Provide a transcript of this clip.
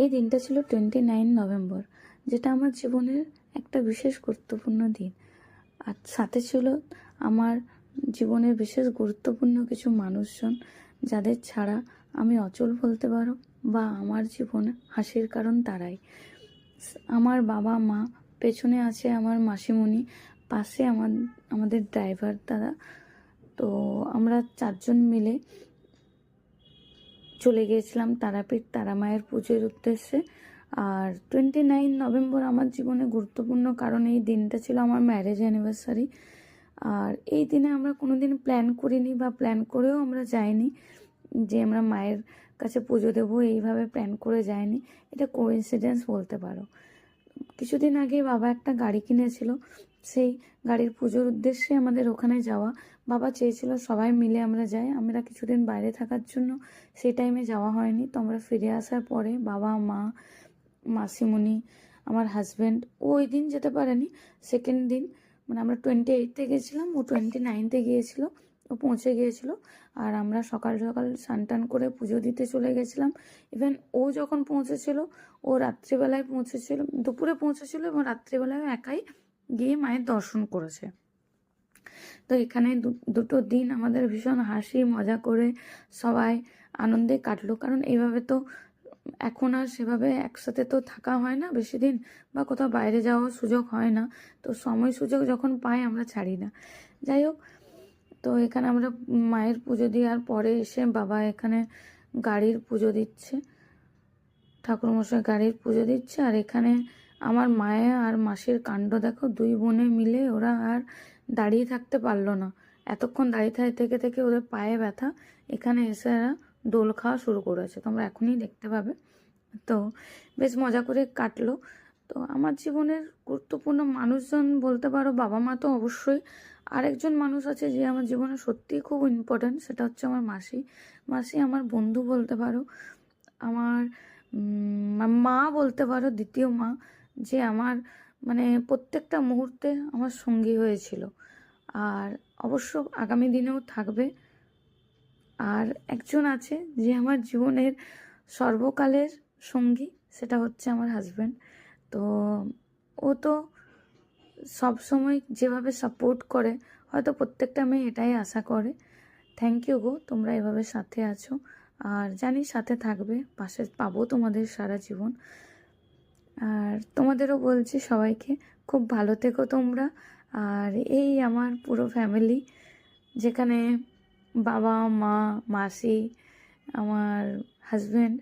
এই দিনটা ছিল 29 নভেম্বর, যেটা আমার জীবনের একটা বিশেষ গুরুত্বপূর্ণ দিন। আর সাথে ছিল আমার জীবনের বিশেষ গুরুত্বপূর্ণ কিছু মানুষজন, যাদের ছাড়া আমি অচল বলতে পারো, বা আমার জীবনে হাসির কারণ তারাই। আমার বাবা মা, পেছনে আছে আমার মাসিমণি, পাশে আমাদের ড্রাইভার দাদা। তো আমরা চারজন মিলে চলে গিয়েছিলাম তারাপীঠ তারা মায়ের পুজোর উদ্দেশ্যে। আর 29 নভেম্বর আমার জীবনে গুরুত্বপূর্ণ কারণ এই দিনটা ছিল আমার ম্যারেজ অ্যানিভার্সারি। আর এই দিনে আমরা কোনোদিন প্ল্যান করিনি, বা প্ল্যান করেও আমরা যাইনি যে আমরা মায়ের কাছে পুজো দেবো, এইভাবে প্ল্যান করে যাইনি। এটা কোইন্সিডেন্স বলতে পারো। কিছুদিন আগে বাবা একটা গাড়ি কিনেছিল, সেই গাড়ির পুজোর উদ্দেশ্যে আমাদের ওখানে যাওয়া। বাবা চেয়েছিল সবাই মিলে আমরা যাই, আমরা কিছুদিন বাইরে থাকার জন্য সেই টাইমে যাওয়া হয়নি। তো আমরা ফিরে আসার পরে বাবা মা মাসিমণি আমার হাজব্যান্ড, ও ওই দিন যেতে পারেনি, সেকেন্ড দিন, মানে আমরা 28-এ গেছিলাম, ও 29-এ গিয়েছিল, ও পৌঁছে গিয়েছিল। আর আমরা সকাল সকাল স্নান করে পুজো দিতে চলে গেছিলাম। ইভেন ও যখন পৌঁছেছিল, ও রাত্রিবেলায় পৌঁছেছিল, দুপুরে পৌঁছেছিল, এবং রাত্রিবেলায় একাই গিয়ে মায়ের দর্শন করেছে। তো এখানে দুটো দিন আমাদের ভীষণ হাসি মজা করে সবাই আনন্দে কাটলো। কারণ এইভাবে তো এখন আর সেভাবে একসাথে তো থাকা হয় না বেশি দিন, বা কোথাও বাইরে যাওয়ার সুযোগ হয় না। তো সময় সুযোগ যখন পাই আমরা ছাড়ি না। যাই হোক, তো এখানে আমরা মায়ের পুজো দেওয়ার পরে এসে বাবা এখানে গাড়ির পুজো দিচ্ছে, ঠাকুরমশাই গাড়ির পুজো দিচ্ছে। আর এখানে আমার মায়ে আর মাসির কাণ্ড দেখো, দুই বোনে মিলে ওরা আর দাঁড়িয়ে থাকতে পারলো না। এতক্ষণ দাঁড়িয়ে থেকে থেকে ওদের পায়ে ব্যথা, এখানে এসে এরা দোল খাওয়া শুরু করেছে, তোমরা এখনই দেখতে পাবে। তো বেশ মজা করে কাটলো। তো আমার জীবনের গুরুত্বপূর্ণ মানুষজন বলতে পারো, বাবা মা তো অবশ্যই, আরেকজন মানুষ আছে যে আমার জীবনে সত্যিই খুব ইম্পর্ট্যান্ট, সেটা হচ্ছে আমার মাসি। মাসি আমার বন্ধু বলতে পারো, আমার মা বলতে পারো, দ্বিতীয় মা, যে আমার মানে প্রত্যেকটা মুহূর্তে আমার সঙ্গী হয়েছিল, আর অবশ্য আগামী দিনেও থাকবে। আর একজন আছে যে আমার জীবনের সর্বকালের সঙ্গী, সেটা হচ্ছে আমার হাজব্যান্ড। তো ও তো সব সময় যেভাবে সাপোর্ট করে, হয়তো প্রত্যেকটা মেয়ে এটাই আশা করে। থ্যাংক ইউ গো, তোমরা এভাবে সাথে আছো, আর জানি সাথে থাকবে, পাশে পাবো তোমাদের সারা জীবন। আর তোমাদেরও বলছি সবাইকে, খুব ভালো থেকো তোমরা। আর এই আমার পুরো ফ্যামিলি, যেখানে বাবা মা মাসি আমার হাজব্যান্ড